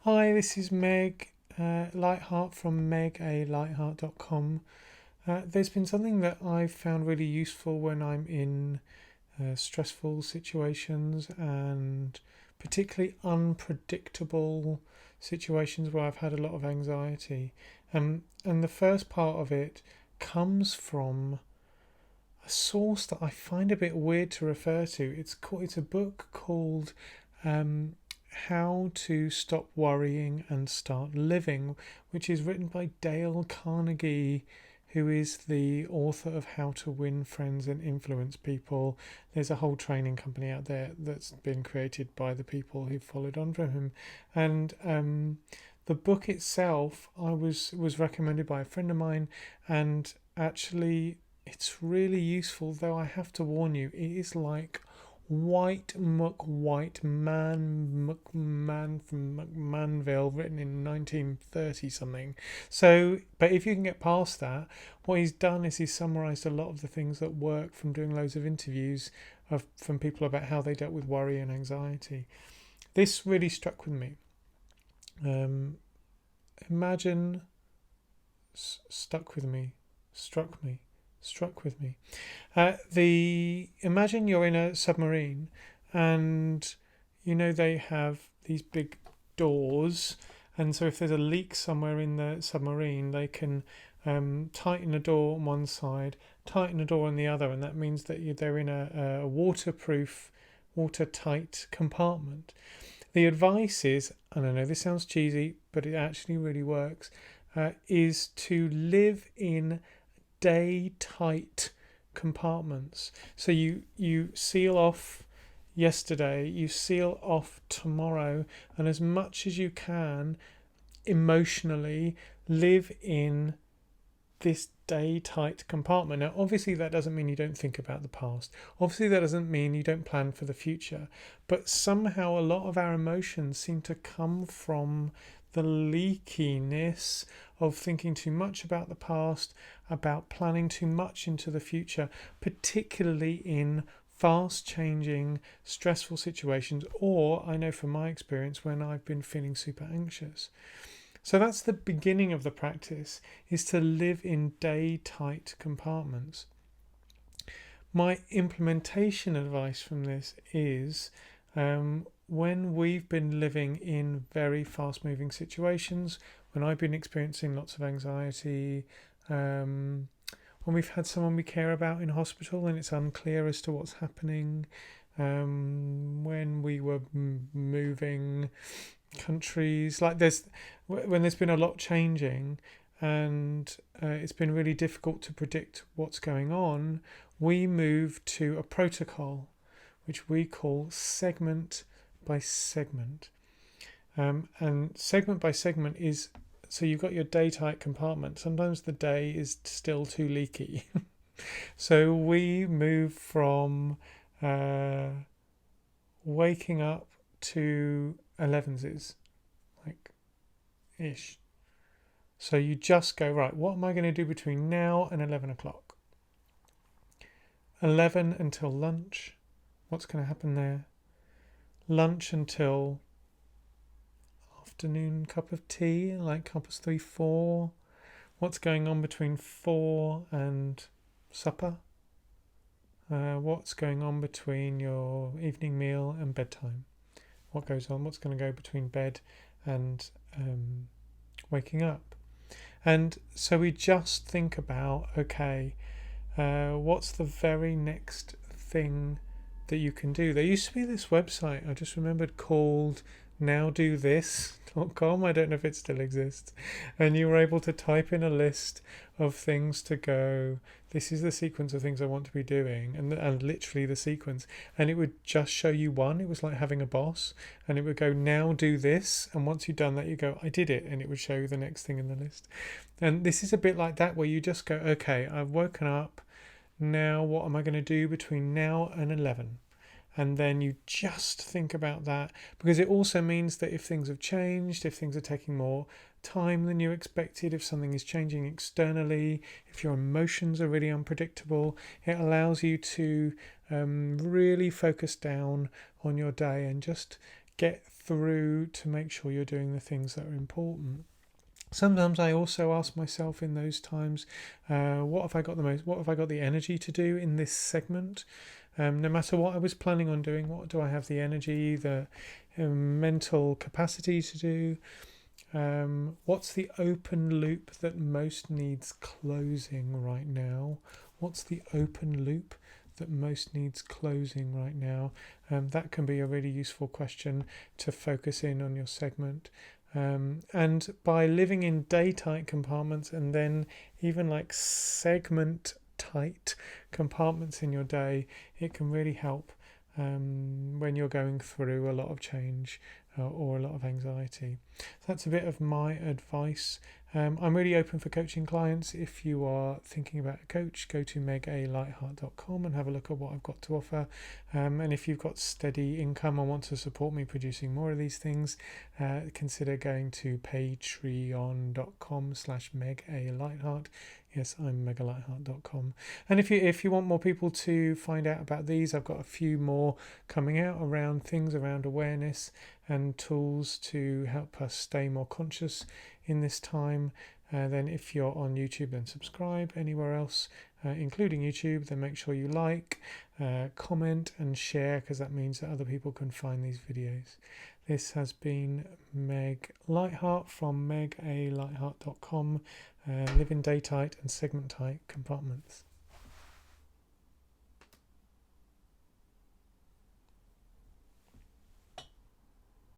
Hi, this is Meg Lightheart from megalightheart.com. There's been something that I've found really useful when I'm in stressful situations and particularly unpredictable situations where I've had a lot of anxiety. And the first part of it comes from a source that I find a bit weird to refer to. It's a book called um, How to Stop Worrying and Start Living, which is written by Dale Carnegie, who is the author of How to Win Friends and Influence People. There's a whole training company out there that's been created by the people who followed on from him. And the book itself I was recommended by a friend of mine, and actually it's really useful, though I have to warn you, it is like white man from McManville, written in 1930 something. So, but if you can get past that, what he's done is he's summarised a lot of the things that work from doing loads of interviews from people about how they dealt with worry and anxiety. This really struck with me. Um, imagine, stuck with me, struck me, struck with me. The imagine you're in a submarine, and they have these big doors, and so if there's a leak somewhere in the submarine, they can tighten a door on one side, tighten a door on the other, and that means that they're in a waterproof, watertight compartment. The advice is, and I know this sounds cheesy, but it actually really works, is to live in daytight compartments. So you seal off yesterday, you seal off tomorrow, and as much as you can emotionally live in this day-tight compartment. Now, obviously, that doesn't mean you don't think about the past. Obviously, that doesn't mean you don't plan for the future. But somehow, a lot of our emotions seem to come from the leakiness of thinking too much about the past, about planning too much into the future, particularly in fast changing, stressful situations, or I know from my experience when I've been feeling super anxious. So that's the beginning of the practice, is to live in day-tight compartments. My implementation advice from this is when we've been living in very fast-moving situations, when I've been experiencing lots of anxiety, when we've had someone we care about in hospital and it's unclear as to what's happening, when we were moving countries, when there's been a lot changing, and it's been really difficult to predict what's going on, we move to a protocol which we call segment by segment. And segment by segment is, so you've got your day-tight compartment. Sometimes the day is still too leaky. So we move from waking up to 11s, like ish. So you just go, right, what am I going to do between now and 11 o'clock? 11 until lunch. What's going to happen there? Lunch until afternoon cup of tea, like 3, 4. What's going on between 4 and supper? What's going on between your evening meal and bedtime? What goes on? What's going to go between bed and waking up? And so we just think about, okay, what's the very next thing that you can do? There used to be this website I just remembered called nowdothis.com. I don't know if it still exists. And you were able to type in a list of things to go, this is the sequence of things I want to be doing, and literally the sequence. And it would just show you one. It was like having a boss, and it would go, now do this. And once you've done that, you go, I did it. And it would show you the next thing in the list. And this is a bit like that, where you just go, okay, I've woken up. Now, what am I going to do between now and 11? And then you just think about that, because it also means that if things have changed, if things are taking more time than you expected, if something is changing externally, if your emotions are really unpredictable, it allows you to really focus down on your day and just get through to make sure you're doing the things that are important. Sometimes I also ask myself in those times, what have I got the energy to do in this segment? No matter what I was planning on doing, what do I have the energy, the mental capacity to do? What's the open loop that most needs closing right now? What's the open loop that most needs closing right now? That can be a really useful question to focus in on your segment. And by living in daytight compartments and then even like segment tight compartments in your day, it can really help when you're going through a lot of change or a lot of anxiety. So that's a bit of my advice. I'm really open for coaching clients. If you are thinking about a coach, go to megalightheart.com and have a look at what I've got to offer. And if you've got steady income and want to support me producing more of these things, consider going to patreon.com/megalightheart. Yes, I'm megalightheart.com. And if you want more people to find out about these, I've got a few more coming out around things around awareness and tools to help us stay more conscious in this time. Then if you're on YouTube, then subscribe. Anywhere else, including YouTube, then make sure you like, comment and share, because that means that other people can find these videos. This has been Meg Lightheart from megalightheart.com. Live in daytight and segment tight compartments.